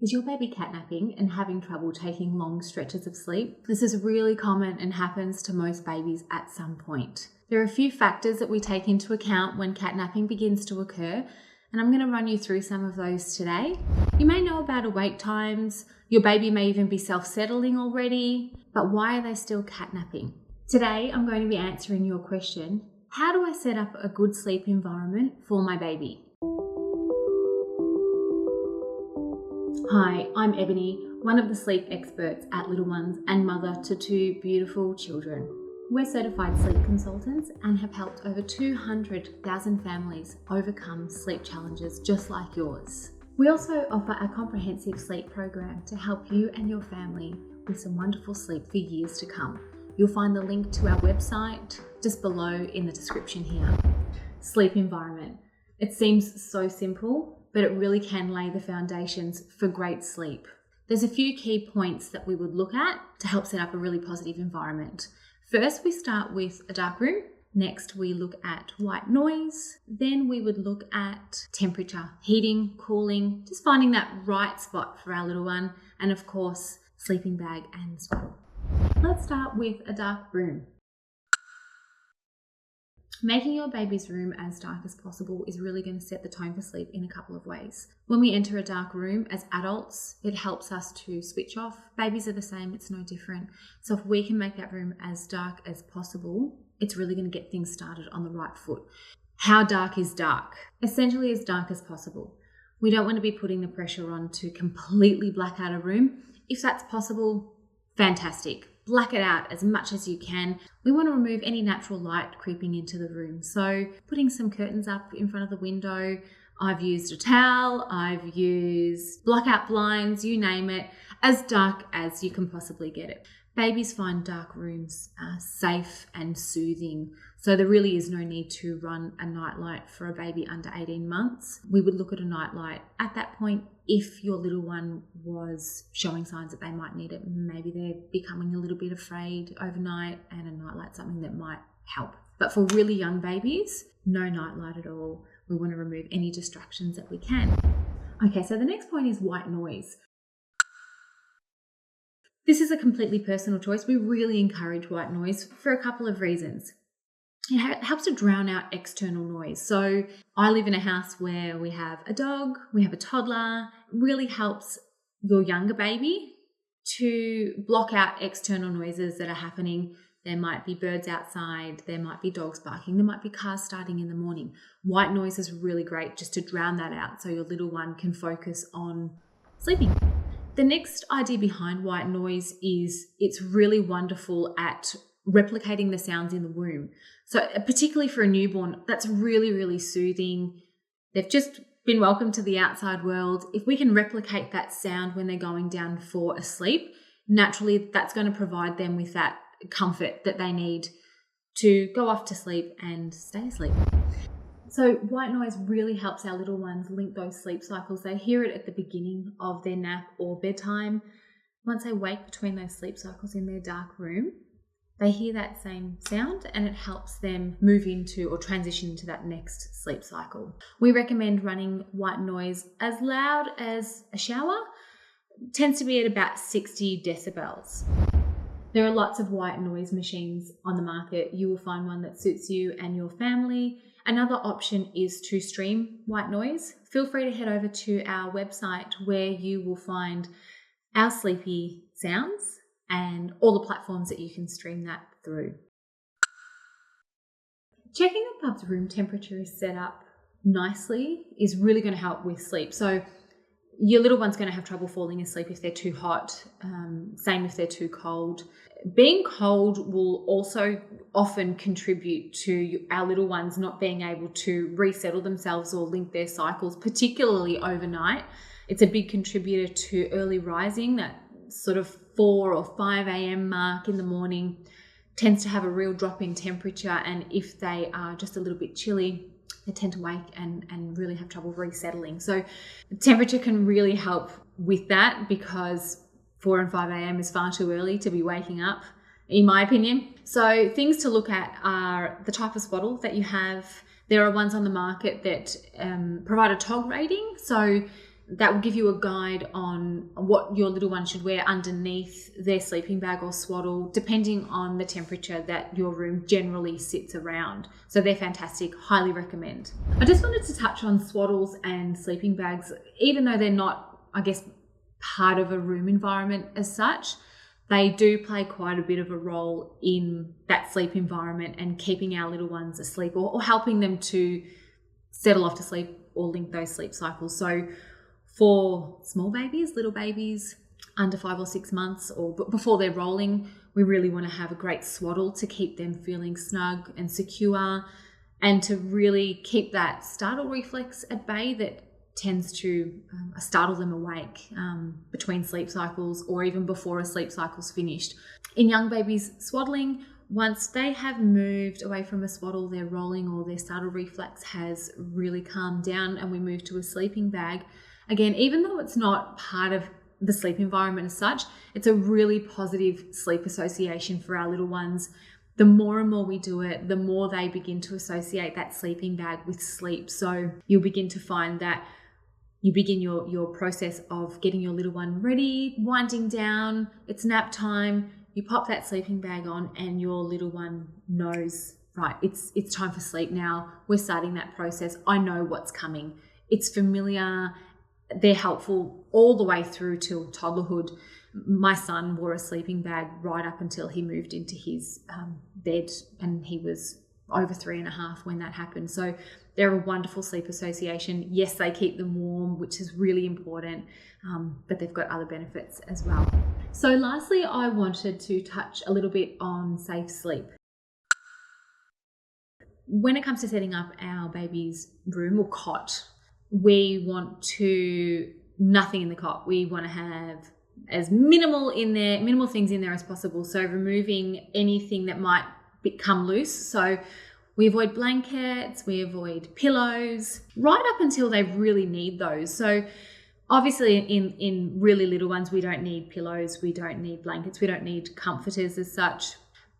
Is your baby catnapping and having trouble taking long stretches of sleep? This is really common and happens to most babies at some point. There are a few factors that we take into account when catnapping begins to occur, and I'm going to run you through some of those today. You may know about awake times, your baby may even be self-settling already, but why are they still catnapping? Today, I'm going to be answering your question, how do I set up a good sleep environment for my baby? Hi, I'm Ebony, one of the sleep experts at Little Ones and mother to two beautiful children. We're certified sleep consultants and have helped over 200,000 families overcome sleep challenges just like yours. We also offer a comprehensive sleep program to help you and your family with some wonderful sleep for years to come. You'll find the link to our website just below in the description here. Sleep environment. It seems so simple, but it really can lay the foundations for great sleep. There's a few key points that we would look at to help set up a really positive environment. First, we start with a dark room. Next, we look at white noise. Then we would look at temperature, heating, cooling, just finding that right spot for our little one. And of course, sleeping bag and swaddle. Let's start with a dark room. Making your baby's room as dark as possible is really going to set the tone for sleep in a couple of ways. When we enter a dark room as adults, it helps us to switch off. Babies are the same, it's no different. So if we can make that room as dark as possible, it's really going to get things started on the right foot. How dark is dark? Essentially as dark as possible. We don't want to be putting the pressure on to completely black out a room. If that's possible, fantastic. Black it out as much as you can. We want to remove any natural light creeping into the room. So putting some curtains up in front of the window. I've used a towel, I've used blackout blinds, you name it, as dark as you can possibly get it. Babies find dark rooms safe and soothing. So there really is no need to run a nightlight for a baby under 18 months. We would look at a nightlight at that point if your little one was showing signs that they might need it. Maybe they're becoming a little bit afraid overnight and a nightlight's something that might help. But for really young babies, no nightlight at all. We want to remove any distractions that we can. Okay, so the next point is white noise. This is a completely personal choice. We really encourage white noise for a couple of reasons. It helps to drown out external noise. So I live in a house where we have a dog, we have a toddler. It really helps your younger baby to block out external noises that are happening. There might be birds outside, there might be dogs barking, there might be cars starting in the morning. White noise is really great just to drown that out so your little one can focus on sleeping. The next idea behind white noise is it's really wonderful at replicating the sounds in the womb. So particularly for a newborn, that's really, really soothing. They've just been welcomed to the outside world. If we can replicate that sound when they're going down for a sleep, naturally that's going to provide them with that comfort that they need to go off to sleep and stay asleep. So white noise really helps our little ones link those sleep cycles. They hear it at the beginning of their nap or bedtime. Once they wake between those sleep cycles in their dark room, they hear that same sound and it helps them move into or transition into that next sleep cycle. We recommend running white noise as loud as a shower. It tends to be at about 60 decibels. There are lots of white noise machines on the market. You will find one that suits you and your family. Another option is to stream white noise. Feel free to head over to our website where you will find our sleepy sounds and all the platforms that you can stream that through. Checking that Bub's room temperature is set up nicely is really going to help with sleep. So your little one's going to have trouble falling asleep if they're too hot, same if they're too cold. Being cold will also often contribute to our little ones not being able to resettle themselves or link their cycles, particularly overnight. It's a big contributor to early rising. That sort of 4 or 5 a.m. mark in the morning tends to have a real drop in temperature, and if they are just a little bit chilly, they tend to wake and really have trouble resettling. So temperature can really help with that because 4 and 5 a.m. is far too early to be waking up, in my opinion. So things to look at are the type of swaddle that you have. There are ones on the market that provide a TOG rating. So that will give you a guide on what your little one should wear underneath their sleeping bag or swaddle, depending on the temperature that your room generally sits around. So they're fantastic, highly recommend. I just wanted to touch on swaddles and sleeping bags, even though they're not, I guess, part of a room environment as such. They do play quite a bit of a role in that sleep environment and keeping our little ones asleep, or helping them to settle off to sleep or link those sleep cycles. So for small babies, little babies under 5 or 6 months, or before they're rolling, we really want to have a great swaddle to keep them feeling snug and secure, and to really keep that startle reflex at bay that tends to startle them awake between sleep cycles, or even before a sleep cycle's finished. In young babies swaddling, once they have moved away from a swaddle, they're rolling, or their startle reflex has really calmed down, and we move to a sleeping bag. Again, even though it's not part of the sleep environment as such, it's a really positive sleep association for our little ones. The more and more we do it, the more they begin to associate that sleeping bag with sleep. So you'll begin to find that you begin your process of getting your little one ready, winding down, it's nap time, you pop that sleeping bag on, and your little one knows, right, it's time for sleep now. We're starting that process. I know what's coming. It's familiar. They're helpful all the way through till toddlerhood. My son wore a sleeping bag right up until he moved into his bed, and he was over 3.5 when that happened. So they're a wonderful sleep association. Yes, they keep them warm, which is really important, but they've got other benefits as well. So lastly, I wanted to touch a little bit on safe sleep. When it comes to setting up our baby's room or cot, we want nothing in the cot. We want to have as minimal things in there as possible. So removing anything that might become loose. So we avoid blankets, we avoid pillows, right up until they really need those. So obviously in really little ones, we don't need pillows, we don't need blankets, we don't need comforters as such.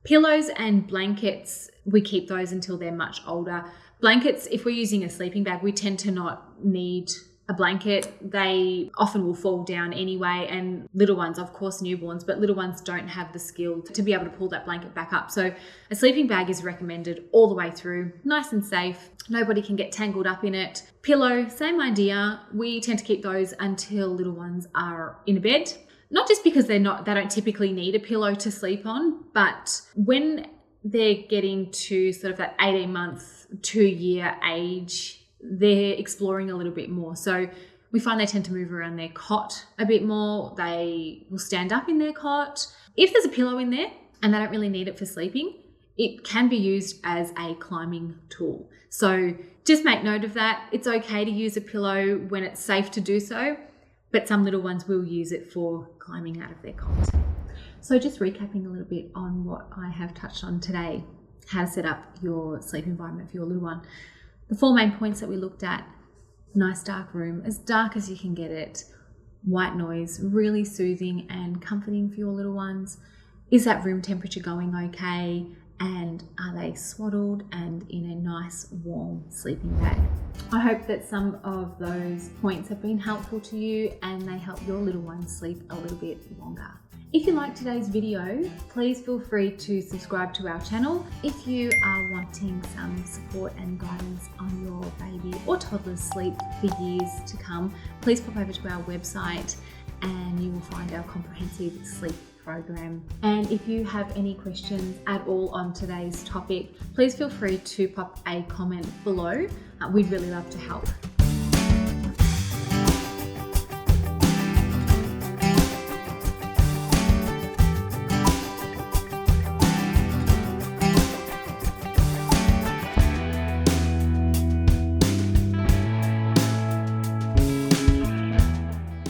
Pillows and blankets, we keep those until they're much older. Blankets, if we're using a sleeping bag, we tend to not need a blanket. They often will fall down anyway, and little ones, of course newborns, but little ones don't have the skill to be able to pull that blanket back up. So a sleeping bag is recommended all the way through, nice and safe. Nobody can get tangled up in it. Pillow, same idea. We tend to keep those until little ones are in a bed. Not just because they don't typically need a pillow to sleep on, but when they're getting to sort of that 18-month, 2-year age, they're exploring a little bit more. So we find they tend to move around their cot a bit more. They will stand up in their cot. If there's a pillow in there and they don't really need it for sleeping, it can be used as a climbing tool. So just make note of that. It's okay to use a pillow when it's safe to do so, but some little ones will use it for climbing out of their cot. So just recapping a little bit on what I have touched on today, how to set up your sleep environment for your little one. The 4 main points that we looked at: nice dark room, as dark as you can get it, white noise, really soothing and comforting for your little ones. Is that room temperature going okay? And are they swaddled and in a nice warm sleeping bag? I hope that some of those points have been helpful to you and they help your little one sleep a little bit longer. If you liked today's video, please feel free to subscribe to our channel. If you are wanting some support and guidance on your baby or toddler's sleep for years to come, please pop over to our website and you will find our comprehensive sleep program. And if you have any questions at all on today's topic, please feel free to pop a comment below. We'd really love to help.